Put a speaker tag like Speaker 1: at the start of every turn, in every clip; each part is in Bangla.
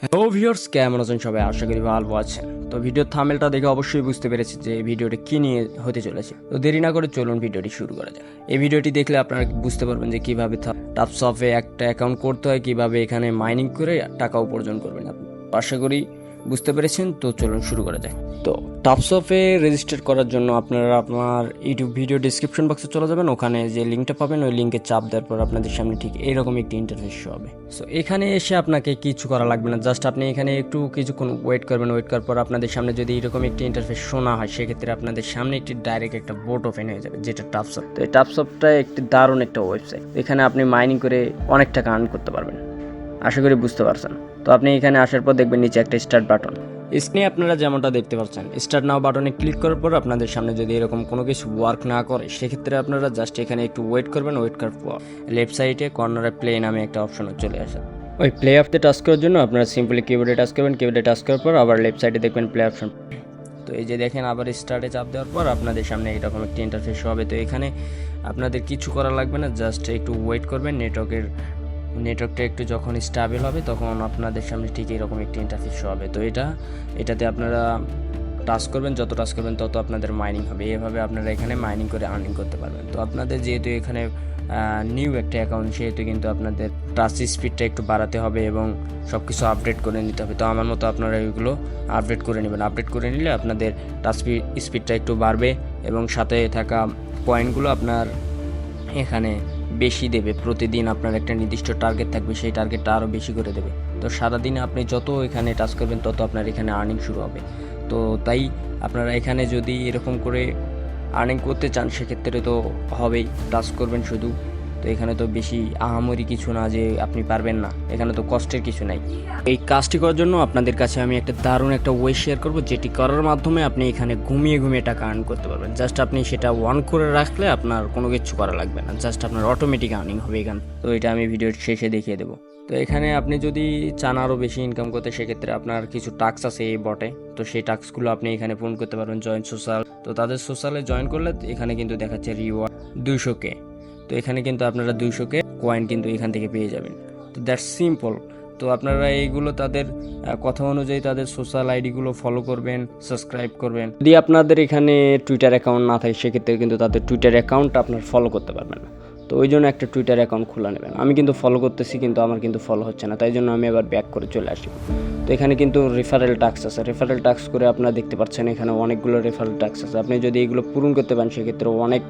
Speaker 1: হ্যালো ভিউয়ার্স, কেমন আছেন সবাই? আশা করি ভালো আছেন। তো ভিডিওর থাম্বনেলটা দেখে অবশ্যই বুঝতে পেরেছি যে ভিডিওটা কি নিয়ে হতে চলেছে। তো দেরি না করে চলুন ভিডিওটি শুরু করা যাক। এই ভিডিওটি দেখলে আপনারা বুঝতে পারবেন যে কিভাবে টাপসফে একটা অ্যাকাউন্ট করতে হয়, কিভাবে এখানে মাইনিং করে টাকা উপার্জন করবেন আপনি। আশা করি বুঝতে পেরেছেন। তো চলুন শুরু করা যায়। তো টাপসফে রেজিস্টার করার জন্য আপনারা আপনার ইউটিউব ভিডিও ডিসক্রিপশন বক্সে চলে যাবেন। ওখানে যে লিঙ্কটা পাবেন ওই লিঙ্কে চাপ দেওয়ার পর আপনাদের সামনে ঠিক এইরকম একটি ইন্টারফেস হবে। সো এখানে এসে আপনাকে কিছু করা লাগবে না, জাস্ট আপনি এখানে একটু কিছুক্ষণ ওয়েট করবেন। ওয়েট করার পর আপনাদের সামনে যদি এরকম একটি ইন্টারফেস শোনা হয়, সেক্ষেত্রে আপনাদের সামনে একটি ডাইরেক্ট একটা বোট ওপেন হয়ে যাবে, যেটা টাপসফ। তো এই টাপসফটা একটি দারুণ একটা ওয়েবসাইট। এখানে আপনি মাইনিং করে অনেক টাকা আর্ন করতে পারবেন। আশা করি বুঝতে পারছেন। তো আপনি এখানে আসার পর দেখবেন নিচে একটা স্টার্ট বাটন। স্ক্রিনে আপনারা যেমনটা দেখতে পাচ্ছেন, স্টার্ট নাও বাটনে ক্লিক করার পর আপনাদের সামনে যদি এরকম কোনো কিছু ওয়ার্ক না করে, সেক্ষেত্রে আপনারা জাস্ট এখানে একটু ওয়েট করবেন। ওয়েট করার পর লেফট সাইডে কর্নারে প্লে নামে একটা অপশন চলে আসে। ওই প্লে অফতে টাচ করার জন্য আপনারা সিম্পলি কিবোর্ডে টাচ করবেন। কিবোর্ডে টাচ করার পর আবার লেফট সাইডে দেখবেন প্লে অপশন। তো এই যে দেখেন, আবার স্টার্টে চাপ দেওয়ার পর আপনাদের সামনে এরকম একটি ইন্টারফেস হবে। তো এখানে আপনাদের কিছু করা লাগবে না, জাস্ট একটু ওয়েট করবেন। নেটওয়ার্কটা একটু যখন স্টেবল হবে তখন আপনাদের সামনে ঠিক এরকম একটি ইন্টারফেস হবে। তো এটাতে আপনারা টাচ করবেন, যত টাচ করবেন তত আপনাদের মাইনিং হবে। এভাবে আপনারা এখানে মাইনিং করে আর্নিং করতে পারবেন। তো আপনাদের যেহেতু এখানে নিউ একটা অ্যাকাউন্ট, সেহেতু কিন্তু আপনাদের টাচ স্পিডটা একটু বাড়াতে হবে এবং সব কিছু আপডেট করে নিতে হবে। তো আমার মতো আপনারা এগুলো আপডেট করে নেবেন। আপডেট করে নিলে আপনাদের টাচ স্পিডটা একটু বাড়বে এবং সাথে থাকা পয়েন্টগুলো আপনার এখানে বেশি দেবে। প্রতিদিন আপনার একটা নির্দিষ্ট টার্গেট থাকবে, সেই টার্গেটটা আরও বেশি করে দেবে। তো সারাদিনে আপনি যত এখানে টাচ করবেন তত আপনার এখানে আর্নিং শুরু হবে। তো তাই আপনারা এখানে যদি এরকম করে আর্নিং করতে চান, সেক্ষেত্রে তো হবেই, টাচ করবেন শুধু। তো এখানে তো বেশি আহামরি কিছু না যে আপনি পারবেন না, এখানে তো কষ্টের কিছু নাই। এই কাজটি করার জন্য আপনাদের কাছে আমি একটা দারুণ একটা ওয়ে শেয়ার করবো, যেটি করার মাধ্যমে আপনি এখানে ঘুমিয়ে ঘুমিয়ে টাকা আর্ন করতে পারবেন। জাস্ট আপনি সেটা অন করে রাখলে আপনার কোনো কিছু করা লাগবে না, জাস্ট আপনার অটোমেটিক আর্নিং হবে এখানে। তো এটা আমি ভিডিওর শেষে দেখিয়ে দেবো। তো এখানে আপনি যদি চান আরও বেশি ইনকাম করতে, সেক্ষেত্রে আপনার কিছু টাস্ক আছে এই বটে। তো সেই টাস্কগুলো আপনি এখানে পূরণ করতে পারবেন। জয়েন সোশ্যাল, তো তাদের সোশ্যালে জয়েন করলে এখানে কিন্তু দেখাচ্ছে রিওয়ার্ড 200K। তো এখানে কিন্তু আপনারা 200K কয়েন কিন্তু এখান থেকে পেয়ে যাবেন। তো দ্যাটস সিম্পল। তো আপনারা এইগুলো তাদের কথা অনুযায়ী তাদের সোশ্যাল আইডিগুলো ফলো করবেন, সাবস্ক্রাইব করবেন। যদি আপনাদের এখানে টুইটার অ্যাকাউন্ট না থাকে, সেক্ষেত্রে কিন্তু তাদের টুইটার অ্যাকাউন্ট আপনার ফলো করতে পারবেন না। তো ওই জন্য একটা টুইটার অ্যাকাউন্ট খোলা নেবেন। আমি কিন্তু ফলো করতেছি, কিন্তু আমার কিন্তু ফলো হচ্ছে না, তাই জন্য আমি আবার ব্যাক করে চলে আসি। তো এখানে কিন্তু রেফারেল টাস্ক আছে। রেফারেল টাস্ক করে আপনারা দেখতে পাচ্ছেন এখানে অনেকগুলো রেফারেল টাস্ক আছে। আপনি যদি এগুলো পূরণ করতে পারেন, সেক্ষেত্রে অনেক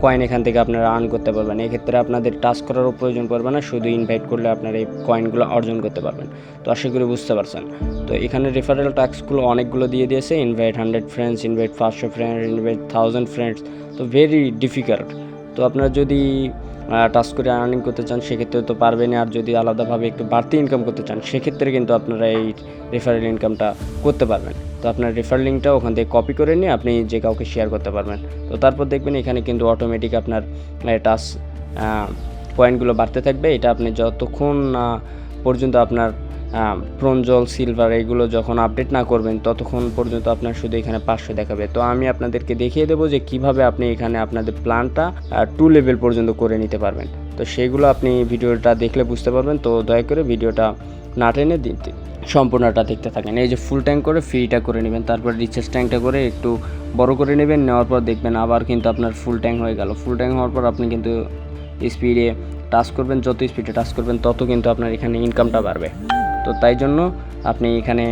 Speaker 1: কয়েন এখান থেকে আপনারা আর্ন করতে পারবেন। এক্ষেত্রে আপনাদের টাস্ক করারও প্রয়োজন পড়বে না, শুধু ইনভাইট করলে আপনারা এই কয়েনগুলো অর্জন করতে পারবেন। তো আশা করি বুঝতে পারছেন। তো এখানে রেফারেল টাস্কগুলো অনেকগুলো দিয়ে দিয়েছে। Invite 100 friends, invite 500 friends, invite 1000 friends. তো ভেরি ডিফিকাল্ট। তো আপনারা যদি টাস্ক করে আর্নিং করতে চান, সেক্ষেত্রে তো পারবেন। আর যদি আলাদাভাবে একটু বাড়তি ইনকাম করতে চান, সেক্ষেত্রে কিন্তু আপনারা এই রেফারেল ইনকামটা করতে পারবেন। তো আপনার রেফারেল লিঙ্কটা ওখান থেকে কপি করে নিয়ে আপনি যে কাউকে শেয়ার করতে পারবেন। তো তারপর দেখবেন এখানে কিন্তু অটোমেটিক আপনার টাস্ক পয়েন্টগুলো বাড়তে থাকবে। এটা আপনি যতক্ষণ পর্যন্ত আপনার ব্রোঞ্জ, সিলভার এগুলো যখন আপডেট না করবেন, ততক্ষণ পর্যন্ত আপনার শুধু এখানে 500 দেখাবে। তো আমি আপনাদেরকে দেখিয়ে দেবো যে কিভাবে আপনি এখানে আপনাদের প্ল্যানটা 2 লেভেল পর্যন্ত করে নিতে পারবেন। তো সেইগুলো আপনি ভিডিওটা দেখলে বুঝতে পারবেন। তো দয়া করে ভিডিওটা না টেনে সম্পূর্ণটা দেখতে থাকেন। এই যে ফুল ট্যাঙ্ক করে ফ্রিটা করে নেবেন, তারপর রিচার্জ ট্যাঙ্কটা করে একটু বড় করে নেবেন। নেওয়ার পর দেখবেন আবার কিন্তু আপনার ফুল ট্যাঙ্ক হয়ে গেল। ফুল ট্যাঙ্ক হওয়ার পর আপনি কিন্তু স্পিডে টাচ করবেন, যত স্পিডে টাচ করবেন তত কিন্তু আপনার এখানে ইনকামটা বাড়বে। তো তাই জন্য আপনি এখানে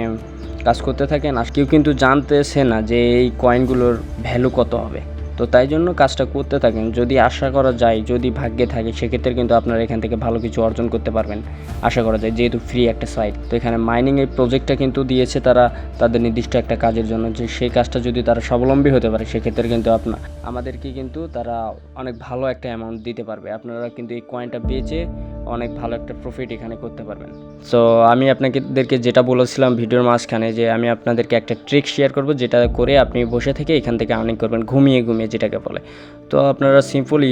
Speaker 1: কাজ করতে থাকেন। আর কেউ কিন্তু জানতেছে না যে এই কয়েনগুলোর ভ্যালু কত হবে। তো তাই জন্য কাজটা করতে থাকেন। যদি আশা করা যায়, যদি ভাগ্যে থাকে, সেক্ষেত্রে কিন্তু আপনারা এখান থেকে ভালো কিছু অর্জন করতে পারবেন আশা করা যায়, যেহেতু ফ্রি একটা সাইট। তো এখানে মাইনিং এই প্রজেক্টটা কিন্তু দিয়েছে তারা তাদের নির্দিষ্ট একটা কাজের জন্য, যে সেই কাজটা যদি তারা স্বাবলম্বী হতে পারে, সেক্ষেত্রে কিন্তু আমাদেরকে কিন্তু তারা অনেক ভালো একটা অ্যামাউন্ট দিতে পারবে। আপনারা কিন্তু এই কয়েনটা বেচে অনেক ভালো একটা প্রফিট এখানে করতে পারবেন। সো আমি আপনাদেরকে যেটা বলেছিলাম ভিডিওর মাঝখানে, যে আমি আপনাদেরকে একটা ট্রিক শেয়ার করব, যেটা করে আপনি বসে থেকে এখান থেকে আর্নিং করবেন ঘুমিয়ে ঘুমিয়ে, যেটাকে বলে। তো আপনারা সিম্পলি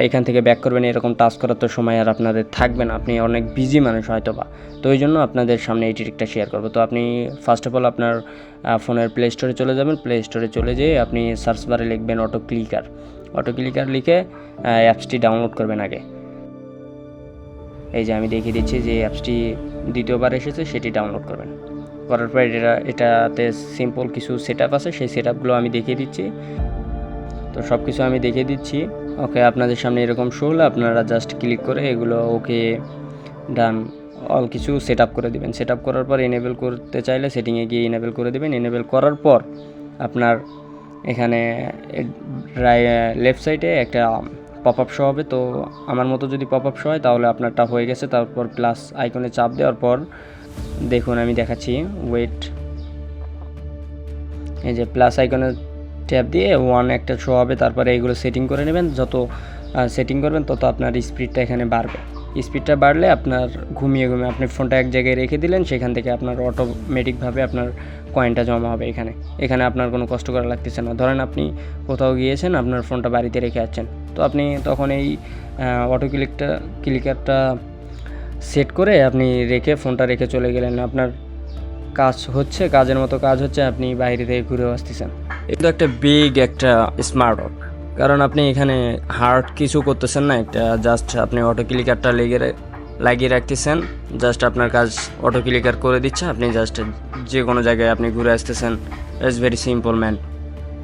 Speaker 1: এখান থেকে ব্যাক করবেন। এরকম টাস্ক করার তো সময় আর আপনাদের থাকবে না, আপনি অনেক বিজি মানুষ হয়তো বা। তো ওই জন্য আপনাদের সামনে এই ট্রিকটা শেয়ার করবো। তো আপনি ফার্স্ট অফ অল আপনার ফোনের প্লে স্টোরে চলে যাবেন। প্লে স্টোরে চলে যেয়ে আপনি সার্চ বারে লিখবেন অটো ক্লিকার লিখে অ্যাপসটি ডাউনলোড করবেন আগে। এই যে আমি দেখিয়ে দিচ্ছি যে অ্যাপসটি দ্বিতীয়বার এসেছে, সেটি ডাউনলোড করবেন। করার পর এটাতে সিম্পল কিছু সেট আপ আছে, সেই সেট আপগুলো আমি দেখিয়ে দিচ্ছি। তো সব কিছু আমি দেখিয়ে দিচ্ছি। ওকে, আপনাদের সামনে এরকম শো হলে আপনারা জাস্ট ক্লিক করে এগুলো ওকে ডান অল কিছু সেট আপ করে দেবেন। সেট আপ করার পর এনেবেল করতে চাইলে সেটিংয়ে গিয়ে এনেবেল করে দেবেন। এনেবেল করার পর আপনার এখানে লেফট সাইডে একটা পপ আপ শো হবে। তো আমার মতো যদি পপ আপ শো হয় তাহলে আপনারটা হয়ে গেছে। তারপর প্লাস আইকনে চাপ দেওয়ার পর দেখুন আমি দেখাচ্ছি, ওয়েট, এই যে প্লাস আইকনে ট্যাপ দিয়ে 1 একটা শো হবে। তারপরে এইগুলো সেটিং করে নেবেন। যত সেটিং করবেন তত আপনার স্পিডটা এখানে বাড়বে। স্পিডটা বাড়লে আপনার ঘুমিয়ে আপনি ফোনটা এক জায়গায় রেখে দিলেন, সেখান থেকে আপনার অটোমেটিকভাবে আপনার কয়েনটা জমা হবে এখানে আপনার কোনো কষ্ট করা লাগতেছে না। ধরেন আপনি কোথাও গিয়েছেন, আপনার ফোনটা বাড়িতে রেখে যাচ্ছেন, তো আপনি তখন এই অটো ক্লিকারটা সেট করে আপনি ফোনটা রেখে চলে গেলেন, আপনার কাজ হচ্ছে, কাজের মতো কাজ হচ্ছে, আপনি বাইরে থেকে ঘুরে আসতেছেন। এটা একটা একটা স্মার্ট ওয়ার্ক, কারণ আপনি এখানে হার্ড কিছু করতেছেন না, একটা জাস্ট আপনি অটো ক্লিকারটা লাগিয়ে রাখতেছেন, জাস্ট আপনার কাজ অটো ক্লিকার করে দিচ্ছে, আপনি জাস্ট যে কোনো জায়গায় আপনি ঘুরে আসতেছেন। It's very simple man.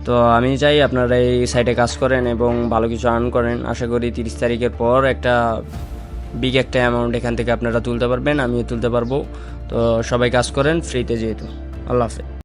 Speaker 1: তো আমি চাই আপনারা এই সাইটে কাজ করেন এবং ভালো কিছু আর্ন করেন। আশা করি 30 তারিখের পর একটা অ্যামাউন্ট এখান থেকে আপনারা তুলতে পারবেন, আমিও তুলতে পারবো। তো সবাই কাজ করেন ফ্রিতে, যেহেতু। আল্লাহ হাফেজ।